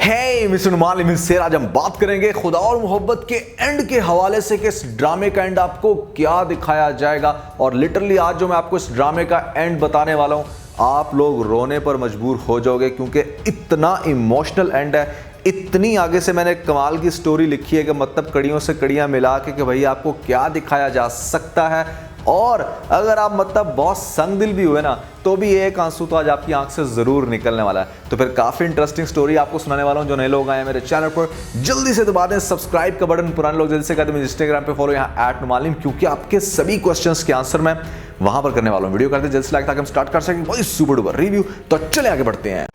Mister मालिम से आज हम बात करेंगे खुदा और मोहब्बत के एंड के हवाले से कि इस ड्रामे का एंड आपको क्या दिखाया जाएगा। और लिटरली आज जो मैं आपको इस ड्रामे का एंड बताने वाला हूं, आप लोग रोने पर मजबूर हो जाओगे क्योंकि इतना इमोशनल एंड है। इतनी आगे से मैंने कमाल की स्टोरी लिखी है कि मतलब कड़ियों से कड़ियां मिला के कि भाई आपको क्या दिखाया जा सकता है। और अगर आप मतलब बहुत संग दिल भी हुए ना तो भी एक आंसू तो आज आपकी आंख से जरूर निकलने वाला है। तो फिर काफी इंटरेस्टिंग स्टोरी आपको सुनाने वाला हूं। जो नए लोग आए हैं मेरे चैनल पर, जल्दी से दबा दें सब्सक्राइब का बटन। पुराने लोग जल्दी से कर दें इंस्टाग्राम पे फॉलो, यहाँ @नुमालिम, क्योंकि आपके सभी क्वेश्चंस के आंसर मैं वहां पर करने वाला हूं। वीडियो करते जल्दी से लाइक ताकि हम स्टार्ट कर सकें वही सुपर डुपर रिव्यू। तो चले आगे बढ़ते हैं।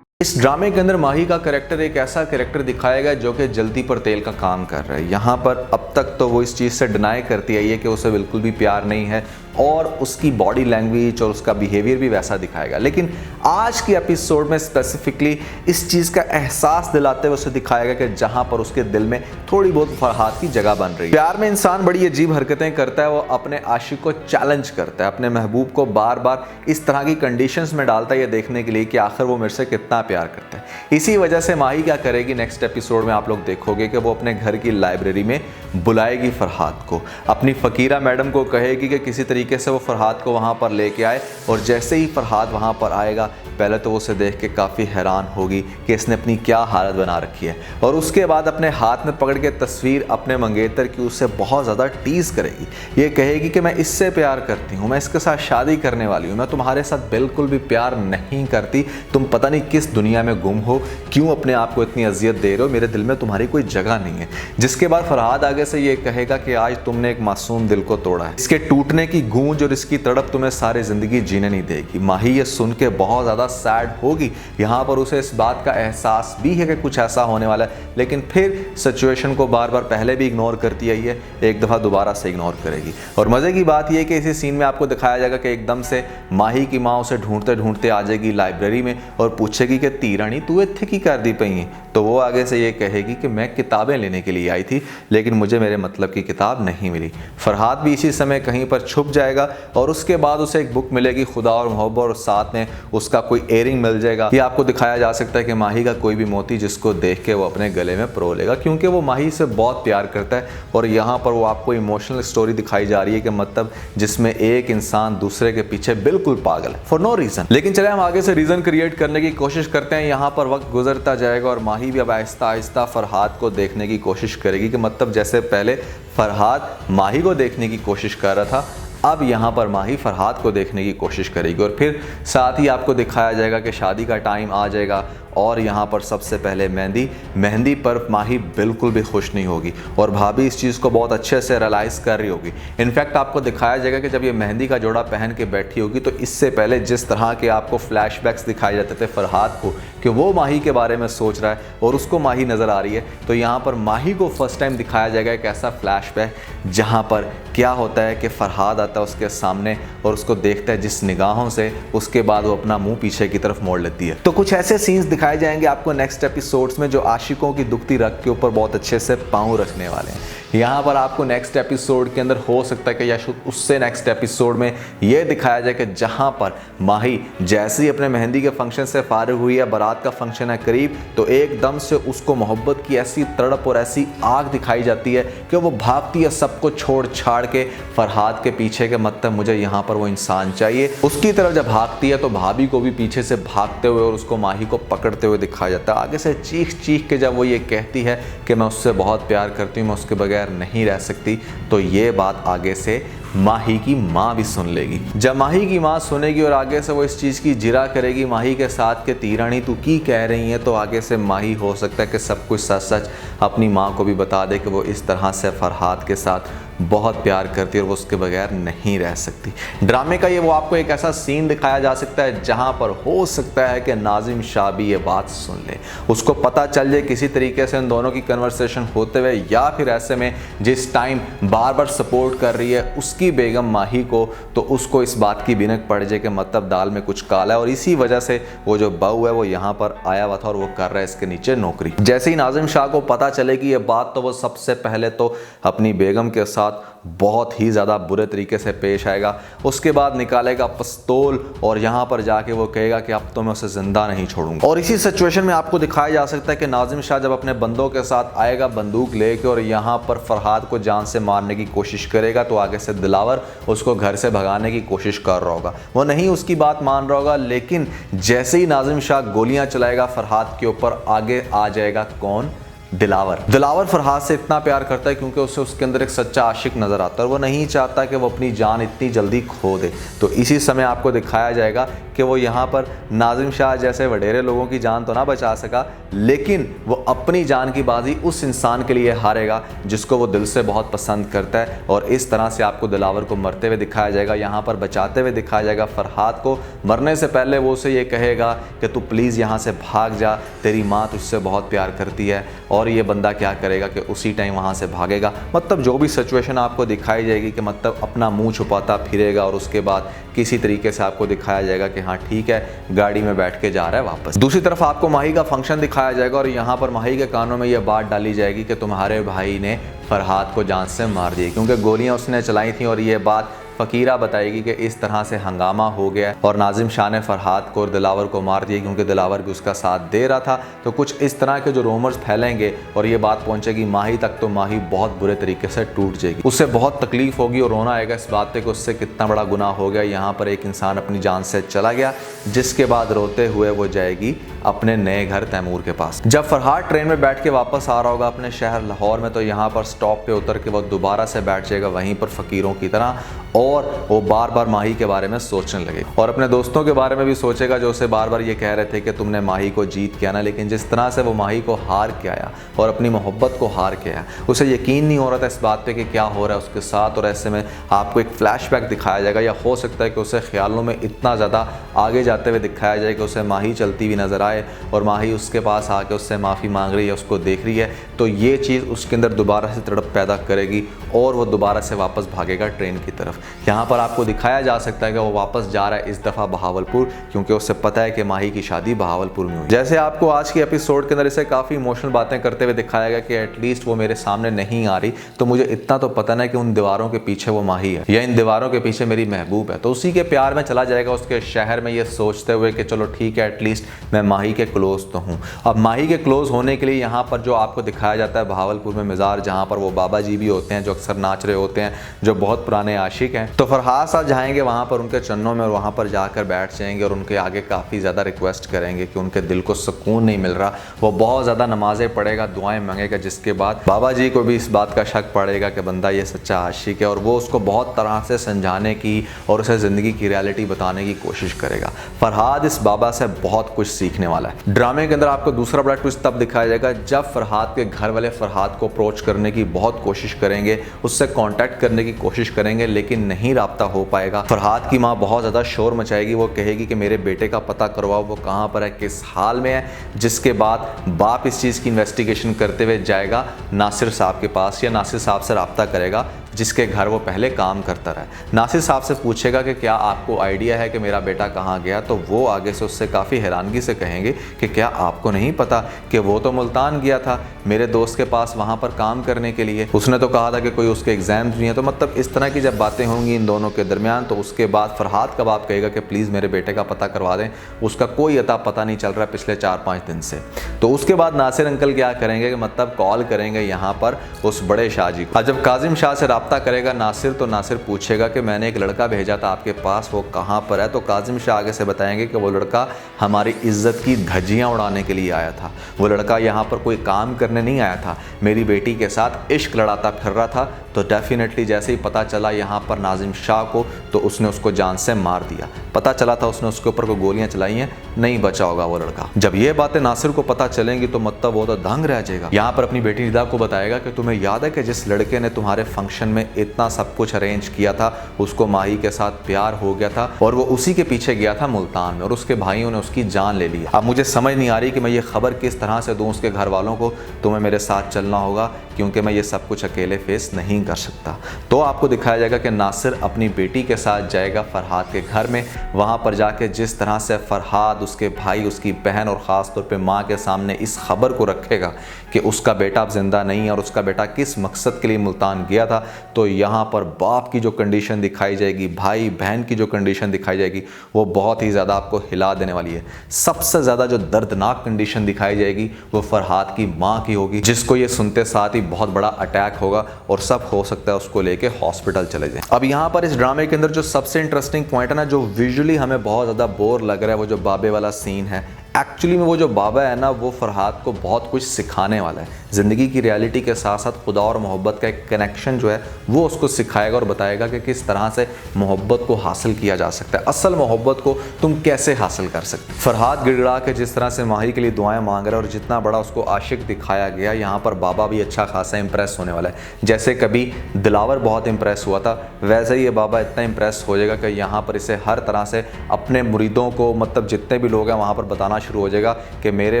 इस ड्रामे के अंदर माही का कैरेक्टर एक ऐसा कैरेक्टर दिखाया गया जो कि जल्दी पर तेल का काम कर रहा है। यहाँ पर अब तक तो वो इस चीज़ से डिनाई करती आई है कि उसे बिल्कुल भी प्यार नहीं है और उसकी बॉडी लैंग्वेज और उसका बिहेवियर भी वैसा दिखाएगा। लेकिन आज की एपिसोड में स्पेसिफिकली इस चीज़ का एहसास दिलाते हुए उसे दिखाएगा कि जहाँ पर उसके दिल में थोड़ी बहुत फरहाद की जगह बन रही है। प्यार में इंसान बड़ी अजीब हरकतें करता है। वो अपने आशिक को चैलेंज करता है, अपने महबूब को बार बार इस तरह की कंडीशंस में डालता है ये देखने के लिए कि आखिर वो मेरे से कितना प्यार करता है। इसी वजह से माही क्या करेगी नेक्स्ट एपिसोड में आप लोग देखोगे कि वो अपने घर की लाइब्रेरी में बुलाएगी फरहाद को। अपनी फकीरा मैडम को कहेगी कि किसी तरीके से वो फरहाद को वहाँ पर लेके आए। और जैसे ही फरहाद वहाँ पर आएगा, पहले तो वो उसे देख के काफ़ी हैरान होगी कि इसने अपनी क्या हालत बना रखी है। और उसके बाद अपने हाथ में पकड़ के तस्वीर अपने मंगेतर की उससे बहुत ज़्यादा टीज़ करेगी। ये कहेगी कि मैं इससे प्यार करती हूँ, मैं इसके साथ शादी करने वाली हूँ, मैं तुम्हारे साथ बिल्कुल भी प्यार नहीं करती, तुम पता नहीं किस दुनिया में गुम हो, क्यों अपने आप को इतनी अजियत दे रहे हो, मेरे दिल में तुम्हारी कोई जगह नहीं है। जिसके बाद फरहाद आगे से ये कहेगा कि आज तुमने एक मासूम दिल को तोड़ा है, इसके टूटने की गूंज और इसकी तड़प तुम्हें सारी जिंदगी जीने नहीं देगी। माही ये सुन के बहुत ज़्यादा सैड होगी। यहाँ पर उसे इस बात का एहसास भी है कि कुछ ऐसा होने वाला है, लेकिन फिर सिचुएशन को बार बार पहले भी इग्नोर करती आई है, एक दफ़ा दोबारा से इग्नोर करेगी। और मज़े की बात यह है कि इसी सीन में आपको दिखाया जाएगा कि एकदम से माही की माँ उसे ढूंढते ढूंढते आ जाएगी लाइब्रेरी में और पूछेगी कि तीरानी तू इत्थे की कर दी पई। तो वो आगे से ये कहेगी कि मैं किताबें लेने के लिए आई थी लेकिन मुझे मेरे मतलब की किताब नहीं मिली। फरहाद भी इसी समय कहीं पर छुप जाएगा और उसके बाद उसे एक बुक मिलेगी खुदा और मोहब्बत, और साथ में उसका कोई एयरिंग मिल जाएगा। ये आपको दिखाया जा सकता है कि माही का कोई भी मोती जिसको देख के वो अपने गले में परो लेगा, क्योंकि वो माही से बहुत प्यार करता है। और यहाँ पर वो आपको इमोशनल स्टोरी दिखाई जा रही है कि मतलब जिसमें एक इंसान दूसरे के पीछे बिल्कुल पागल है फॉर नो रीजन। लेकिन चले हम आगे से रीजन क्रिएट करने की कोशिश करते हैं। यहाँ पर वक्त गुजरता जाएगा और माही भी अब आहिस्ता आहिस्ता फरहाद को देखने की कोशिश करेगी कि मतलब जैसे पहले फरहाद माही को देखने की कोशिश कर रहा था, अब यहाँ पर माही फरहाद को देखने की कोशिश करेगी। और फिर साथ ही आपको दिखाया जाएगा कि शादी का टाइम आ जाएगा और यहाँ पर सबसे पहले मेहंदी पर माही बिल्कुल भी खुश नहीं होगी और भाभी इस चीज़ को बहुत अच्छे से रियलाइज़ कर रही होगी। इनफैक्ट आपको दिखाया जाएगा कि जब ये मेहंदी का जोड़ा पहन के बैठी होगी तो इससे पहले जिस तरह के आपको फ्लैशबैक्स दिखाए जाते थे फरहाद को कि वो माही के बारे में सोच रहा है और उसको माही नज़र आ रही है, तो यहाँ पर माही को फर्स्ट टाइम दिखाया जाएगा एक ऐसा फ्लैशबैक जहाँ पर क्या होता है कि फरहाद आता है उसके सामने और उसको देखता है जिस निगाहों से, उसके बाद वो अपना मुंह पीछे की तरफ मोड़ लेती है। तो कुछ ऐसे सीन्स दिखाए जाएंगे आपको नेक्स्ट एपिसोड्स में जो आशिकों की दुखती रग के ऊपर बहुत अच्छे से पांव रखने वाले हैं। यहाँ पर आपको नेक्स्ट एपिसोड के अंदर हो सकता है कि या उससे नेक्स्ट एपिसोड में ये दिखाया जाए कि जहाँ पर माही जैसे ही अपने मेहंदी के फंक्शन से फारिग हुई है, बारात का फंक्शन है करीब, तो एकदम से उसको मोहब्बत की ऐसी तड़प और ऐसी आग दिखाई जाती है कि वो भागती है सबको छोड़ छाड़ के फरहाद के पीछे के मतलब मुझे यहाँ पर वो इंसान चाहिए। उसकी तरफ जब भागती है तो भाभी को भी पीछे से भागते हुए और उसको माही को पकड़ते हुए दिखाया जाता है। आगे से चीख चीख के जब वो ये कहती है कि मैं उससे बहुत प्यार करती हूँ, मैं उसके बगैर नहीं रह सकती, तो ये बात आगे से माही की माँ भी सुन लेगी। जब माही की माँ सुनेगी और आगे से वो इस चीज़ की जिरा करेगी माही के साथ कि तीरानी तू की कह रही है, तो आगे से माही हो सकता है कि सब कुछ सच सच अपनी माँ को भी बता दे कि वो इस तरह से फरहाद के साथ बहुत प्यार करती है और वो उसके बगैर नहीं रह सकती। ड्रामे का ये वो आपको एक ऐसा सीन दिखाया जा सकता है जहाँ पर हो सकता है कि नाजिम शाह भी ये बात सुन ले, उसको पता चल जाए किसी तरीके से उन दोनों की कन्वर्सेशन होते हुए, या फिर ऐसे में जिस टाइम बार बार सपोर्ट कर रही है उसकी बेगम माही को, तो उसको इस बात की बिनक पड़ जाए कि मतलब दाल में कुछ काला है और इसी वजह से वो जो बहू है वो यहाँ पर आया हुआ था और वो कर रहा है इसके नीचे नौकरी। जैसे ही नाजिम शाह को पता चलेगी ये बात, तो वो सबसे पहले तो अपनी बेगम के साथ साथ बहुत ही ज़्यादा बुरे तरीके से पेश आएगा। उसके बाद निकालेगा पिस्तौल और यहाँ पर जाके वो कहेगा कि अब तो मैं उसे ज़िंदा नहीं छोड़ूंगा। और इसी सिचुएशन में आपको दिखाया जा सकता है कि नाजिम शाह जब अपने बंदों के साथ आएगा बंदूक लेके और यहाँ पर फरहाद को जान से मारने की कोशिश करेगा, तो आगे से दिलावर उसको घर से भगाने की कोशिश कर रहा होगा। वो नहीं उसकी बात मान रहा होगा, लेकिन जैसे ही नाजिम शाह गोलियां चलाएगा फरहाद के ऊपर, आगे आ जाएगा कौन? दिलावर फरहाद से इतना प्यार करता है क्योंकि उसे उसके अंदर एक सच्चा आशिक नज़र आता है और वो नहीं चाहता कि वो अपनी जान इतनी जल्दी खो दे। तो इसी समय आपको दिखाया जाएगा कि वो यहाँ पर नाजिम शाह जैसे वडेरे लोगों की जान तो ना बचा सका, लेकिन वो अपनी जान की बाजी उस इंसान के लिए हारेगा जिसको वो दिल से बहुत पसंद करता है। और इस तरह से आपको दिलावर को मरते हुए दिखाया जाएगा, यहाँ पर बचाते हुए दिखाया जाएगा फरहाद को। मरने से पहले वो उसे ये कहेगा कि तू प्लीज़ यहाँ से भाग जा, तेरी माँ तुझसे बहुत प्यार करती है। और ये बंदा क्या करेगा कि उसी टाइम वहाँ से भागेगा। मतलब जो भी सिचुएशन आपको दिखाई जाएगी कि मतलब अपना मुंह छुपाता फिरेगा और उसके बाद किसी तरीके से आपको दिखाया जाएगा कि हाँ ठीक है, गाड़ी में बैठ के जा रहा है वापस। दूसरी तरफ आपको माही का फंक्शन दिखाया जाएगा और यहाँ पर माही के कानों में ये बात डाली जाएगी कि तुम्हारे भाई ने फरहाद को जान से मार दिया, क्योंकि गोलियां उसने चलाई थी। और ये बात फ़कीरा बताएगी कि इस तरह से हंगामा हो गया और नाजिम शाह ने फरहाद को और दिलावर को मार दिया क्योंकि दिलावर भी उसका साथ दे रहा था। तो कुछ इस तरह के जो रूमर्स फैलेंगे और ये बात पहुंचेगी माही तक, तो माही बहुत बुरे तरीके से टूट जाएगी। उससे बहुत तकलीफ होगी और रोना आएगा इस बात पे कि उससे कितना बड़ा गुनाह हो गया। यहाँ पर एक इंसान अपनी जान से चला गया, जिसके बाद रोते हुए वो जाएगी अपने नए घर तैमूर के पास। जब फरहाद ट्रेन में बैठ के वापस आ रहा होगा अपने शहर लाहौर में, तो यहाँ पर स्टॉप पे उतर के वो दोबारा से बैठ जाएगा वहीं पर फ़कीरों की तरह, और वो बार बार माही के बारे में सोचने लगे और अपने दोस्तों के बारे में भी सोचेगा जो उसे बार बार ये कह रहे थे कि तुमने माही को जीत के आना। लेकिन जिस तरह से वो माही को हार के आया और अपनी मोहब्बत को हार के आया, उसे यकीन नहीं हो रहा था इस बात पे कि क्या हो रहा है उसके साथ। और ऐसे में आपको एक फ्लैशबैक दिखाया जाएगा, या हो सकता है कि उसे ख्यालों में इतना ज़्यादा आगे जाते हुए दिखाया जाए कि उसे माही चलती हुई नज़र आए और माही उसके पास आके उससे माफ़ी मांग रही है, उसको देख रही है। तो ये चीज़ उसके अंदर दोबारा से तड़प पैदा करेगी और वो दोबारा से वापस भागेगा ट्रेन की तरफ। यहाँ पर आपको दिखाया जा सकता है कि वो वापस जा रहा है इस दफ़ा बहावलपुर, क्योंकि उसे पता है कि माही की शादी बहावलपुर में हुई। जैसे आपको आज के एपिसोड के अंदर इसे काफ़ी इमोशनल बातें करते हुए दिखाया गया कि एटलीस्ट वो मेरे सामने नहीं आ रही, तो मुझे इतना तो पता ना कि उन दीवारों के पीछे वो माही है या इन दीवारों के पीछे मेरी महबूब है। तो उसी के प्यार में चला जाएगा उसके शहर में, ये सोचते हुए कि चलो ठीक है, एटलीस्ट मैं माही के क्लोज तो हूँ। अब माही के क्लोज होने के लिए यहाँ पर जो आपको दिखाया जाता है बहावलपुर में मज़ार, जहाँ पर वो बाबा जी भी होते हैं जो अक्सर नाच रहे होते हैं, जो बहुत पुराने आशिक हैं। तो फरहाद साहब जाएंगे वहाँ पर उनके चन्नों में और वहाँ पर जाकर बैठ जाएंगे और उनके आगे काफ़ी ज़्यादा रिक्वेस्ट करेंगे कि उनके दिल को सुकून नहीं मिल रहा। वो बहुत ज़्यादा नमाज़ें पढ़ेगा, दुआएं मांगेगा, जिसके बाद बाबा जी को भी इस बात का शक पड़ेगा कि बंदा ये सच्चा आशिक है और वो उसको बहुत तरह से समझाने की और उसे ज़िंदगी की रियलिटी बताने की कोशिश करेगा। फरहाद इस बाबा से बहुत कुछ सीखने वाला है। ड्रामे के अंदर आपको दूसरा बड़ा ट्विस्ट तब दिखाया जाएगा जब फरहाद के घर वाले फरहाद को अप्रोच करने की बहुत कोशिश करेंगे, उससे कांटेक्ट करने की कोशिश करेंगे, लेकिन नहीं राब्ता हो पाएगा। फरहाद की माँ बहुत ज़्यादा शोर मचाएगी, वो कहेगी कि मेरे बेटे का पता करवाओ, वो कहाँ पर है, किस हाल में है। जिसके बाद बाप इस चीज़ की इन्वेस्टिगेशन करते हुए जाएगा नासिर साहब के पास, या नासिर साहब से राब्ता करेगा जिसके घर वो पहले काम करता रहा। नासिर साहब से पूछेगा कि क्या आपको आइडिया है कि मेरा बेटा कहाँ गया, तो वो आगे से उससे काफ़ी हैरानगी से कहेंगे कि क्या आपको नहीं पता कि वो तो मुल्तान गया था मेरे दोस्त के पास वहाँ पर काम करने के लिए, उसने तो कहा था कि कोई उसके एग्जाम्स भी हैं। तो मतलब इस तरह की जब बातें होंगी इन दोनों के दरमियान, तो उसके बाद फरहाद का बाप कहेगा कि प्लीज़ मेरे बेटे का पता करवा दें, उसका कोई अता पता नहीं चल रहा है पिछले 4-5 दिन से। तो उसके बाद नासिर अंकल क्या करेंगे कि मतलब कॉल करेंगे यहाँ पर उस बड़े शाह जी को। जब काजिम शाह से राब्ता करेगा नासिर, तो नासिर पूछेगा कि मैंने एक लड़का भेजा था आपके पास, वो कहाँ पर है। तो काजिम शाह आगे से बताएंगे कि वो लड़का हमारी इज्जत की धज्जियाँ उड़ाने के लिए आया था। वो लड़का यहाँ पर कोई काम करने नहीं आया था, मेरी बेटी के साथ इश्क लड़ाता फिर रहा था। तो डेफिनेटली जैसे ही पता चला यहाँ पर नाजिम शाह को, तो उसने उसको जान से मार दिया। पता चला था उसने उसके ऊपर कोई गोलियां चलाई हैं, नहीं बचा होगा वो लड़का। जब ये बातें नासिर को पता चलेंगी तो मतलब वो तो दंग रह जाएगा। यहाँ पर अपनी बेटी निदा को बताएगा कि तुम्हें याद है कि जिस लड़के ने तुम्हारे फंक्शन में इतना सब कुछ अरेंज किया था, उसको माही के साथ प्यार हो गया था और वो उसी के पीछे गया था मुल्तान में और उसके भाइयों ने उसकी जान ले ली। अब मुझे समझ नहीं आ रही कि मैं ये खबर किस तरह से दूँ उसके घर वालों को, तुम्हें मेरे साथ चलना होगा, क्योंकि मैं ये सब कुछ अकेले फेस नहीं कर सकता। तो आपको दिखाया जाएगा कि नासिर अपनी बेटी के साथ जाएगा फरहाद के घर में। वहाँ पर जाके जिस तरह से फरहाद, उसके भाई, उसकी बहन और ख़ास तौर पे माँ के सामने इस खबर को रखेगा कि उसका बेटा अब ज़िंदा नहीं है और उसका बेटा किस मकसद के लिए मुल्तान गया था, तो यहाँ पर बाप की जो कंडीशन दिखाई जाएगी, भाई बहन की जो कंडीशन दिखाई जाएगी, वो बहुत ही ज़्यादा आपको हिला देने वाली है। सबसे ज़्यादा जो दर्दनाक कंडीशन दिखाई जाएगी वो फरहाद की माँ की होगी, जिसको ये सुनते साथ ही बहुत बड़ा अटैक होगा और सब हो सकता है उसको लेके हॉस्पिटल चले जाए। अब यहाँ पर इस ड्रामे के अंदर जो सबसे इंटरेस्टिंग पॉइंट है ना, जो विजुअली हमें बहुत ज़्यादा बोर लग रहा है, वो जो बाबे वाला सीन है। एक्चुअली में वो जो बाबा है ना, वो फरहाद को बहुत कुछ सिखाने वाला है। ज़िंदगी की रियलिटी के साथ साथ खुदा और मोहब्बत का एक कनेक्शन जो है वो उसको सिखाएगा और बताएगा कि किस तरह से मोहब्बत को हासिल किया जा सकता है, असल मोहब्बत को तुम कैसे हासिल कर सकते। फरहाद गिड़गिड़ा के जिस तरह से माही के लिए दुआएं मांग रहा है और जितना बड़ा उसको आशिक दिखाया गया, यहाँ पर बाबा भी अच्छा खासा इंप्रेस होने वाला है। जैसे कभी दिलावर बहुत इंप्रेस हुआ था, वैसे ही ये बाबा इतना इंप्रेस हो जाएगा कि यहाँ पर इसे हर तरह से अपने मुरीदों को, मतलब जितने भी लोग हैं वहाँ पर बताना शुरू हो जाएगा कि मेरे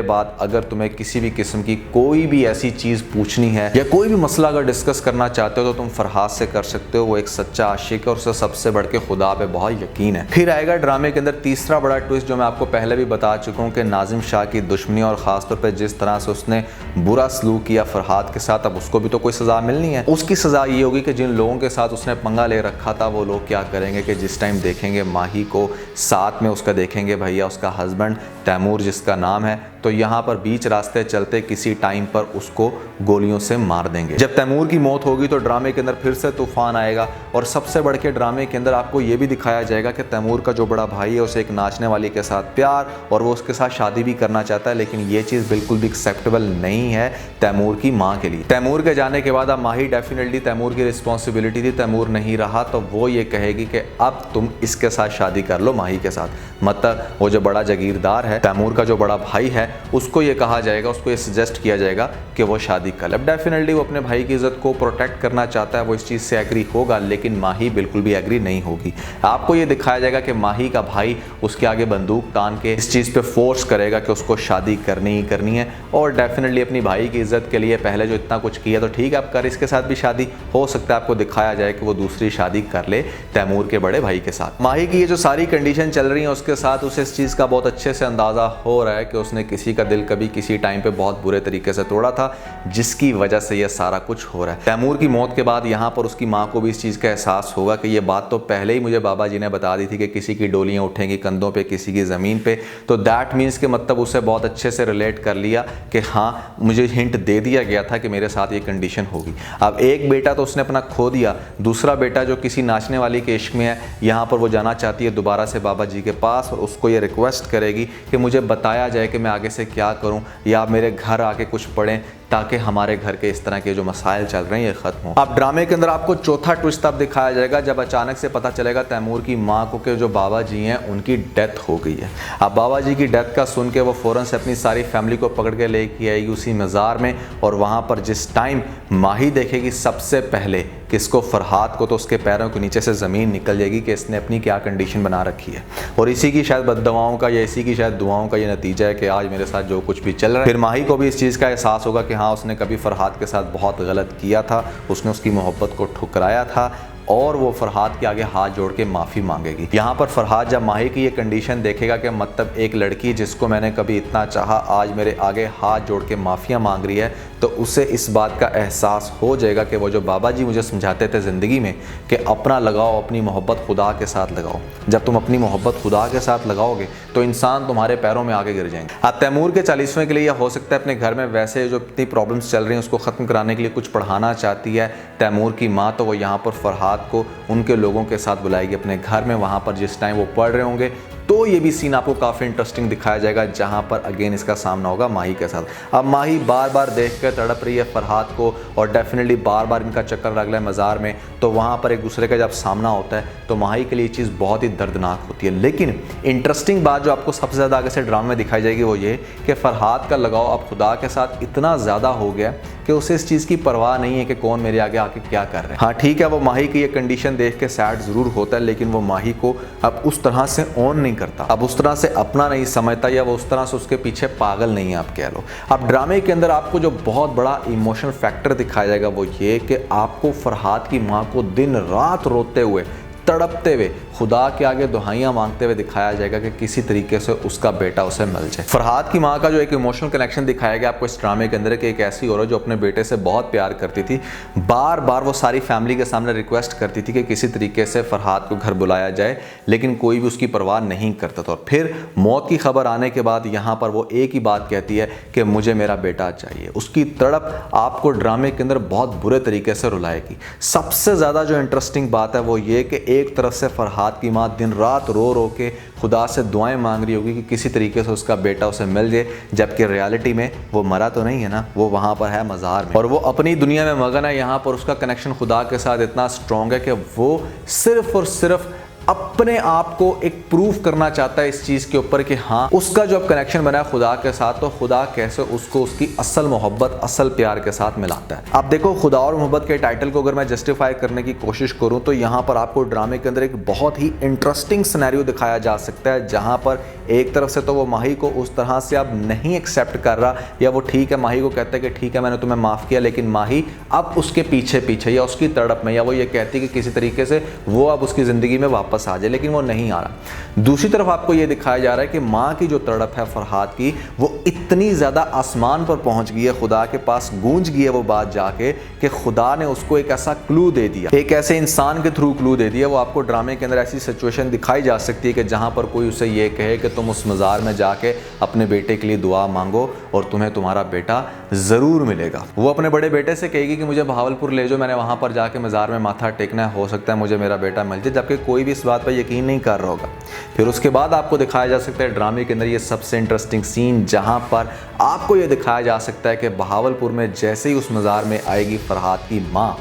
बाद अगर तुम्हें किसी भी किस्म की कोई भी ऐसी चीज़ पूछनी है या कोई भी मसला अगर डिस्कस करना चाहते हो तो तुम फरहाद से कर सकते हो। वो एक सच्चा आशिक है और उसे सबसे बढ़ के खुदा पे बहुत यकीन है। फिर आएगा ड्रामे के अंदर तीसरा बड़ा ट्विस्ट, जो मैं आपको पहले भी बता चुका हूँ कि नाजिम शाह की दुश्मनी और ख़ासतौर पर जिस तरह से उसने बुरा सलूक किया फरहाद के साथ, अब उसको भी तो कोई सज़ा मिलनी है। उसकी सज़ा ये होगी कि जिन लोगों के साथ उसने पंगा ले रखा था वो लोग क्या करेंगे कि जिस टाइम देखेंगे माही को, साथ में उसका देखेंगे भैया उसका हस्बैंड तैमूर जिसका नाम है, तो यहाँ पर बीच रास्ते चलते किसी टाइम पर उसको गोलियों से मार देंगे। जब तैमूर की मौत होगी तो ड्रामे के अंदर फिर से तूफान आएगा और सबसे बढ़ के ड्रामे के अंदर आपको ये भी दिखाया जाएगा कि तैमूर का जो बड़ा भाई है उसे एक नाचने वाली के साथ प्यार और वो उसके साथ शादी भी करना चाहता है, लेकिन ये चीज़ बिल्कुल भी एक्सेप्टेबल नहीं है तैमूर की माँ के लिए। तैमूर के जाने के बाद अब माही डेफिनेटली तैमूर की रिस्पॉन्सिबिलिटी थी, तैमूर नहीं रहा तो वो ये कहेगी कि अब तुम इसके साथ शादी कर लो माही के साथ। मतलब वो जो बड़ा जागीरदार है, तैमूर का जो बड़ा भाई है, उसको ये कहा जाएगा, उसको ये सजेस्ट किया जाएगा कि वो शादी कर ले। अब डेफिनेटली वो अपने भाई की इज्जत को प्रोटेक्ट करना चाहता है, वो इस चीज़ से एग्री होगा, लेकिन माही बिल्कुल भी एग्री नहीं होगी। आपको ये दिखाया जाएगा कि माही का भाई उसके आगे बंदूक तान के इस चीज़ पे फोर्स करेगा कि उसको शादी करनी ही करनी है और डेफिनेटली अपनी भाई की इज्जत के लिए पहले जो इतना कुछ किया तो ठीक है अब कर इसके साथ भी शादी। हो सकता है आपको दिखाया जाए कि वो दूसरी शादी कर ले तैमूर के बड़े भाई के साथ। माही की ये जो सारी कंडीशन चल रही है उसके साथ उसे इस चीज़ का बहुत अच्छे से अंदाज़ा हो रहा है कि उसने किसी का दिल कभी किसी टाइम पे बहुत बुरे तरीके से तोड़ा था, जिसकी वजह से ये सारा कुछ हो रहा है। तैमूर की मौत के बाद यहाँ पर उसकी माँ को भी इस चीज़ का एहसास होगा कि ये बात तो पहले ही मुझे बाबा जी ने बता दी थी कि किसी की डोलियाँ उठेंगी कंधों पे, किसी की ज़मीन पे, तो दैट मीन्स के मतलब उसे बहुत अच्छे से रिलेट कर लिया कि हाँ मुझे हिंट दे दिया गया था कि मेरे साथ ये कंडीशन होगी। अब एक बेटा तो उसने अपना खो दिया, दूसरा बेटा जो किसी नाचने वाली के इश्क में है, यहाँ पर वो जाना चाहती है दोबारा से बाबा जी के पास और उसको ये रिक्वेस्ट करेगी कि मुझे बताया जाए कि मैं आगे से क्या करूँ या आप मेरे घर आके कुछ पढ़ें ताकि हमारे घर के इस तरह के जो मसाइल चल रहे हैं ये ख़त्म हो। अब ड्रामे के अंदर आपको चौथा ट्विस्ट तब दिखाया जाएगा जब अचानक से पता चलेगा तैमूर की माँ को कि जो बाबा जी हैं उनकी डेथ हो गई है। अब बाबा जी की डेथ का सुन के वो फ़ौरन से अपनी सारी फैमिली को पकड़ के लेके आएगी उसी मज़ार में और वहाँ पर जिस टाइम माही देखेगी सबसे पहले किसको, फरहाद को, तो उसके पैरों के नीचे से ज़मीन निकल जाएगी कि इसने अपनी क्या कंडीशन बना रखी है। और इसी की शायद बद्दुआओं का या इसी की शायद दुआओं का ये नतीजा है कि आज मेरे साथ जो कुछ भी चल रहा है। फिर माही को भी इस चीज़ का एहसास होगा कि हाँ उसने कभी फरहाद के साथ बहुत गलत किया था, उसने उसकी मोहब्बत को ठुकराया था और वो फरहाद के आगे हाथ जोड़ के माफ़ी मांगेगी। यहाँ पर फरहाद जब माही की ये कंडीशन देखेगा कि मतलब एक लड़की जिसको मैंने कभी इतना चाहा आज मेरे आगे हाथ जोड़ के माफ़ियाँ मांग रही है, तो उसे इस बात का एहसास हो जाएगा कि वो जो बाबा जी मुझे समझाते थे ज़िंदगी में कि अपना लगाओ, अपनी मोहब्बत खुदा के साथ लगाओ। जब तुम अपनी मोहब्बत खुदा के साथ लगाओगे तो इंसान तुम्हारे पैरों में आगे गिर जाएंगे। अब तैमूर के 40वें के लिए यह हो सकता है अपने घर में वैसे जो इतनी प्रॉब्लम्स चल रही हैं उसको ख़त्म कराने के लिए कुछ पढ़ाना चाहती है तैमूर की माँ, तो वो यहाँ पर फरहाद को उनके लोगों के साथ बुलाएगी अपने घर में। वहाँ पर जिस टाइम वो पढ़ रहे होंगे तो ये भी सीन आपको काफ़ी इंटरेस्टिंग दिखाया जाएगा जहाँ पर अगेन इसका सामना होगा माही के साथ। अब माही बार बार देख कर तड़प रही है फरहाद को और डेफिनेटली बार बार इनका चक्कर लग रहा है मज़ार में, तो वहाँ पर एक दूसरे का जब सामना होता है तो माही के लिए ये चीज़ बहुत ही दर्दनाक होती है। लेकिन इंटरेस्टिंग बात जो आपको सबसे ज़्यादा आगे से ड्रामे में दिखाई जाएगी वो ये कि फरहाद का लगाव अब खुदा के साथ इतना ज़्यादा हो गया कि उसे इस चीज़ की परवाह नहीं है कि कौन मेरे आगे आके क्या कर रहे हैं। हाँ ठीक है, वो माही की ये कंडीशन देख के सैड ज़रूर होता है, लेकिन वो माही को अब उस तरह से ऑन नहीं करता, अब उस तरह से अपना नहीं समझता, या वो उस तरह से उसके पीछे पागल नहीं है आप कह लो। अब ड्रामे के अंदर आपको जो बहुत बड़ा इमोशनल फैक्टर दिखाया जाएगा वो ये कि आपको फरहाद की माँ को दिन रात रोते हुए, तड़पते हुए, खुदा के आगे दुहाइयां मांगते हुए दिखाया जाएगा कि किसी तरीके से उसका बेटा उसे मिल जाए। फरहाद की माँ का जो एक इमोशनल कनेक्शन दिखाया गया आपको इस ड्रामे के अंदर कि एक ऐसी औरत जो अपने बेटे से बहुत प्यार करती थी, बार बार वो सारी फैमिली के सामने रिक्वेस्ट करती थी कि किसी तरीके से फरहाद को घर बुलाया जाए, लेकिन कोई भी उसकी परवाह नहीं करता था। और फिर मौत की खबर आने के बाद यहाँ पर वो एक ही बात कहती है कि मुझे मेरा बेटा चाहिए। उसकी तड़प आपको ड्रामे के अंदर बहुत बुरे तरीके से रुलाएगी। सबसे ज़्यादा जो इंटरेस्टिंग बात है वो ये कि एक तरफ से फरहाद की माँ दिन रात रो रो के खुदा से दुआएं मांग रही होगी कि किसी तरीके से उसका बेटा उसे मिल जाए, जबकि रियलिटी में वो मरा तो नहीं है ना, वो वहाँ पर है मज़ार में और वो अपनी दुनिया में मगन है। यहाँ पर उसका कनेक्शन खुदा के साथ इतना स्ट्रॉन्ग है कि वो सिर्फ और सिर्फ अपने आप को एक प्रूव करना चाहता है इस चीज़ के ऊपर कि हाँ, उसका जो अब कनेक्शन बना है खुदा के साथ, तो खुदा कैसे उसको उसकी असल मोहब्बत, असल प्यार के साथ मिलाता है। अब देखो, खुदा और मोहब्बत के टाइटल को अगर मैं जस्टिफाई करने की कोशिश करूं तो यहाँ पर आपको ड्रामे के अंदर एक बहुत ही इंटरेस्टिंग सिनेरियो दिखाया जा सकता है, जहाँ पर एक तरफ से तो वो माही को उस तरह से अब नहीं एक्सेप्ट कर रहा, या वो ठीक है माही को कहता है कि ठीक है मैंने तुम्हें माफ़ किया, लेकिन माही अब उसके पीछे पीछे या उसकी तड़प में, या वो ये कहती है कि किसी तरीके से वो अब उसकी ज़िंदगी में वापस आ जाए, लेकिन वो नहीं आ रहा। दूसरी तरफ आपको ये दिखाया जा रहा है कि माँ की जो तड़प है फरहाद की, वो इतनी ज़्यादा आसमान पर पहुंच गई है, खुदा के पास गूंज गई है वो बात जाके कि खुदा ने उसको एक ऐसा क्लू दे दिया, एक ऐसे इंसान के थ्रू क्लू दे दिया। वो आपको ड्रामे के अंदर ऐसी सिचुएशन दिखाई जा सकती है कि जहाँ पर कोई उसे ये कहे कि तुम उस मज़ार में जाके अपने बेटे के लिए दुआ मांगो और तुम्हें तुम्हारा बेटा ज़रूर मिलेगा। वो अपने बड़े बेटे से कहेगी कि मुझे बहावलपुर ले जाओ, मैंने वहाँ पर जाके मज़ार में माथा टेकना है, हो सकता है मुझे मेरा बेटा मिल जाए, जबकि कोई भी इस बात पर यकीन नहीं कर रहा होगा। फिर उसके बाद आपको दिखाया जा सकता है ड्रामे के अंदर ये सबसे इंटरेस्टिंग सीन, जहां पर आपको ये दिखाया जा सकता है कि बहावलपुर में जैसे ही उस मज़ार में आएगी फरहाद की माँ,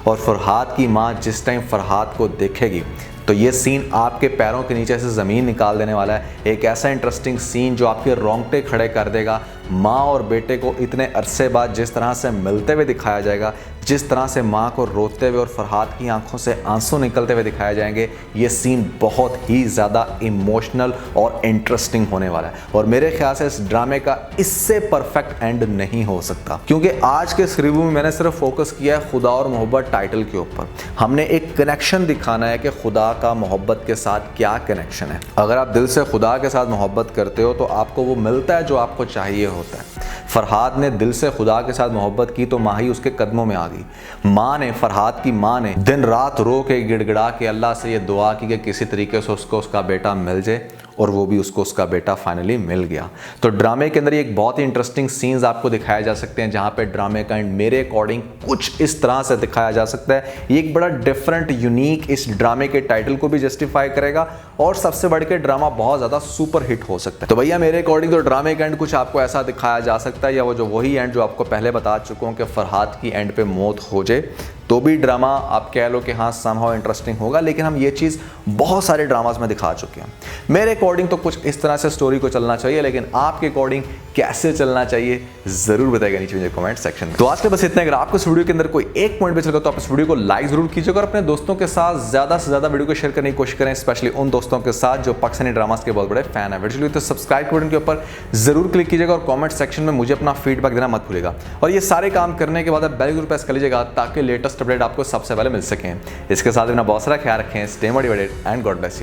और फरहाद की माँ जिस टाइम फरहाद को देखेगी तो ये सीन आपके पैरों के नीचे से ज़मीन निकाल देने वाला है। एक ऐसा इंटरेस्टिंग सीन जो आपके रोंगटे खड़े कर देगा। माँ और बेटे को इतने अरसे बाद जिस तरह से मिलते हुए दिखाया जाएगा, जिस तरह से माँ को रोते हुए और फरहाद की आंखों से आंसू निकलते हुए दिखाए जाएंगे, ये सीन बहुत ही ज़्यादा इमोशनल और इंटरेस्टिंग होने वाला है। और मेरे ख्याल से इस ड्रामे का इससे परफेक्ट एंड नहीं हो सकता, क्योंकि आज के इस रिव्यू में मैंने सिर्फ फोकस किया है खुदा और मोहब्बत टाइटल के ऊपर। हमने एक कनेक्शन दिखाना है कि खुदा का मोहब्बत के साथ क्या कनेक्शन है। अगर आप दिल से खुदा के साथ मोहब्बत करते हो तो आपको वो मिलता है जो आपको चाहिए होता है। फरहाद ने दिल से खुदा के साथ मोहब्बत की तो माही उसके कदमों में आ गई। माँ ने, फरहाद की माँ ने दिन रात रो के गिड़गिड़ा के अल्लाह से ये दुआ की कि किसी तरीके से उसको उसका बेटा मिल जाए, और वो भी उसको उसका बेटा फाइनली मिल गया। तो ड्रामे के अंदर एक बहुत ही इंटरेस्टिंग सीन्स आपको दिखाए जा सकते हैं, जहाँ पे ड्रामे का एंड मेरे अकॉर्डिंग कुछ इस तरह से दिखाया जा सकता है। ये एक बड़ा डिफरेंट, यूनिक इस ड्रामे के टाइटल को भी जस्टिफाई करेगा, और सबसे बढ़ के ड्रामा बहुत ज़्यादा सुपर हिट हो सकता है। तो भैया मेरे अकॉर्डिंग तो ड्रामे का एंड कुछ आपको ऐसा दिखाया जा सकता है, या वो जो वही एंड जो आपको पहले बता चुका हूँ कि फरहाद की एंड पे मौत हो जाए, तो भी ड्रामा आप कह लो कि हाँ समहाउ इंटरेस्टिंग होगा। लेकिन हम ये चीज़ बहुत सारे ड्रामास में दिखा चुके हैं। मेरे अकॉर्डिंग तो कुछ इस तरह से स्टोरी को चलना चाहिए, लेकिन आपके अकॉर्डिंग कैसे चलना चाहिए ज़रूर बताइएगा नीचे मुझे कमेंट सेक्शन में। तो आज के बस इतना। अगर आपको इस वीडियो के अंदर कोई एक पॉइंट भी चल गया तो आप इस वीडियो को लाइक जरूर कीजिएगा, और अपने दोस्तों के साथ ज़्यादा से ज़्यादा वीडियो को शेयर करने की कोशिश करें, स्पेशली उन दोस्तों के साथ जो पाकिस्तानी ड्रामास के बहुत बड़े फैन है। वीडियो तो सब्सक्राइब बटन के ऊपर जरूर क्लिक कीजिएगा, और कॉमेंट सेक्शन में मुझे अपना फीडबैक देना मत भूलिएगा। और ये सारे काम करने के बाद आप बेल जरूर प्रेस कर लीजिएगा, ताकि लेटेस्ट अपडेट आपको सबसे पहले मिल सकें। इसके साथ अपना बहुत सारा ख्याल रखें। Stay motivated and God bless you.